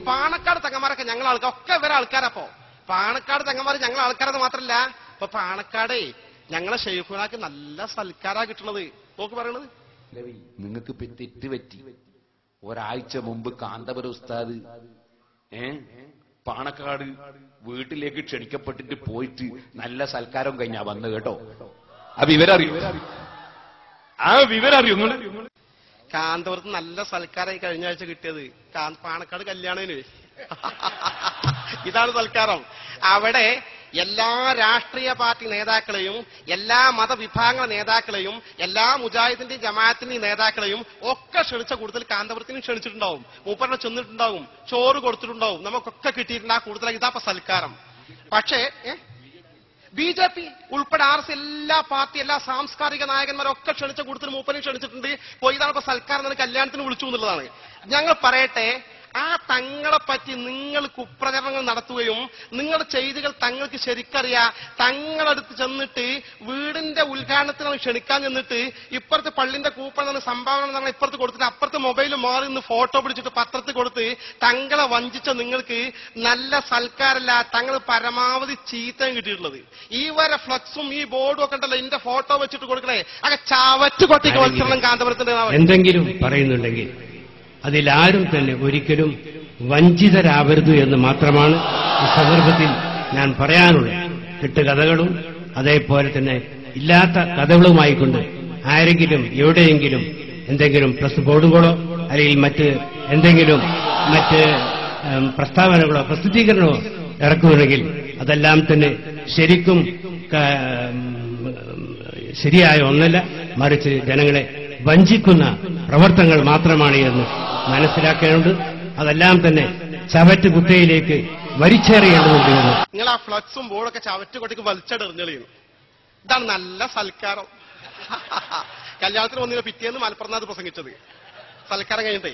പാണക്കാട് തങ്ങന്മാരൊക്കെ ഞങ്ങൾ ആൾക്കാർ ഒക്കെ ഇവരെ ആൾക്കാരപ്പോ പാണക്കാട് തങ്ങന്മാർ ഞങ്ങൾ ആൾക്കാരത് മാത്രല്ല ഇപ്പൊ പാണക്കാടേ ഞങ്ങളെ ഷെയ്ഖുനാക്ക് നല്ല സൽക്കാരാ കിട്ടണത്. നോക്ക് പറയണത് നിങ്ങൾക്ക് തെറ്റ് പറ്റി. ഒരാഴ്ച മുമ്പ് കാന്തപുര ഉസ്താദ് പാണക്കാട് വീട്ടിലേക്ക് ക്ഷണിക്കപ്പെട്ടിട്ട് പോയിട്ട് നല്ല സൽക്കാരം കഴിഞ്ഞാ വന്ന് കേട്ടോ. ആ വിവരറിയോ? കാന്തപുരത്ത് നല്ല സൽക്കാരമായി കഴിഞ്ഞ ആഴ്ച കിട്ടിയത്. പാണക്കാട് കല്യാണത്തിന് ഇതാണ് സൽക്കാരം. അവിടെ എല്ലാ രാഷ്ട്രീയ പാർട്ടി നേതാക്കളെയും എല്ലാ മതവിഭാഗങ്ങളുടെ നേതാക്കളെയും എല്ലാ മുജാഹിദിന്റെയും ജമാഅത്തിന്റെയും നേതാക്കളെയും ഒക്കെ ക്ഷണിച്ച കൂടുതൽ കാന്തപുരത്തിനും ക്ഷണിച്ചിട്ടുണ്ടാവും. മൂപ്പറിനെ ചെന്നിട്ടുണ്ടാവും, ചോറ് കൊടുത്തിട്ടുണ്ടാവും, നമുക്കൊക്കെ കിട്ടിയിട്ടുണ്ട്. ആ കൂടുതലായി ഇതാപ്പ സൽക്കാരം. പക്ഷേ ബി.ജെ.പി. ഉൾപ്പെടെ RS എല്ലാ പാർട്ടി എല്ലാ സാംസ്കാരിക നായകന്മാരൊക്കെ ക്ഷണിച്ച കൂടുതൽ മൂപ്പനും ക്ഷണിച്ചിട്ടുണ്ട്. പോയി ഇതാണ് ഇപ്പൊ സൽക്കാരം കല്യാണത്തിന് വിളിച്ചു എന്നുള്ളതാണ്. ഞങ്ങൾ പറയട്ടെ, ആ തങ്ങളെ പറ്റി നിങ്ങൾ കുപ്രചരണങ്ങൾ നടത്തുകയും നിങ്ങളുടെ ചെയ്തികൾ തങ്ങൾക്ക് ശരിക്കറിയാം. തങ്ങളടുത്ത് ചെന്നിട്ട് വീടിന്റെ ഉദ്ഘാടനത്തിനാണ് ക്ഷണിക്കാൻ ചെന്നിട്ട് ഇപ്പുറത്ത് പള്ളിന്റെ കൂപ്പൺ സംഭാവന നമ്മൾ ഇപ്പുറത്ത് കൊടുത്തിട്ട് അപ്പുറത്ത് മൊബൈൽ മാറി നിന്ന് ഫോട്ടോ പിടിച്ചിട്ട് പത്രത്തിൽ കൊടുത്ത് തങ്ങളെ വഞ്ചിച്ച നിങ്ങൾക്ക് നല്ല സൽക്കാരല്ല, തങ്ങൾ പരമാവധി ചീത്തയും കിട്ടിയിട്ടുള്ളത്. ഈ വരെ ഫ്ലക്സും ഈ ബോർഡും ഒക്കെ ഉണ്ടല്ലോ, എന്റെ ഫോട്ടോ വെച്ചിട്ട് കൊടുക്കണേ അതൊക്കെ ചവറ്റ് കൊട്ടിക്ക് വത്സരണം കാന്തപുരത്തിന്റെ എന്തെങ്കിലും പറയുന്നുണ്ടെങ്കിൽ അതിലാരും തന്നെ ഒരിക്കലും വഞ്ചിതരാവരുത് എന്ന് മാത്രമാണ് ഈ സന്ദർഭത്തിൽ ഞാൻ പറയാനുള്ളത്. കെട്ടുകഥകളും അതേപോലെ തന്നെ ഇല്ലാത്ത കഥകളുമായിക്കൊണ്ട് ആരെങ്കിലും എവിടെയെങ്കിലും എന്തെങ്കിലും പ്രസ് ബോർഡുകളോ അല്ലെങ്കിൽ മറ്റ് എന്തെങ്കിലും മറ്റ് പ്രസ്താവനകളോ പ്രസിദ്ധീകരണമോ ഇറക്കുമെങ്കിൽ അതെല്ലാം തന്നെ ശരിക്കും ശരിയായ ഒന്നല്ല, മറിച്ച് ജനങ്ങളെ വഞ്ചിക്കുന്ന പ്രവർത്തനങ്ങൾ മാത്രമാണ് എന്ന് മനസ്സിലാക്കേണ്ടത്. അതെല്ലാം തന്നെ ചവറ്റ് കുത്തയിലേക്ക് വലിച്ചെറിയേണ്ടതുണ്ട് എന്ന്. നിങ്ങൾ ആ ഫ്ലക്സും ബോർഡൊക്കെ ചവറ്റ് കൊട്ടിക്ക് വലിച്ചെറിഞ്ഞെളിയുന്നു. ഇതാണ് നല്ല സൽക്കാരം. കല്യാണത്തിന് വന്നിട്ട് പിറ്റേന്ന് മലപ്പുറത്ത് പ്രസംഗിച്ചത് സൽക്കാരം കഴിഞ്ഞിട്ടേ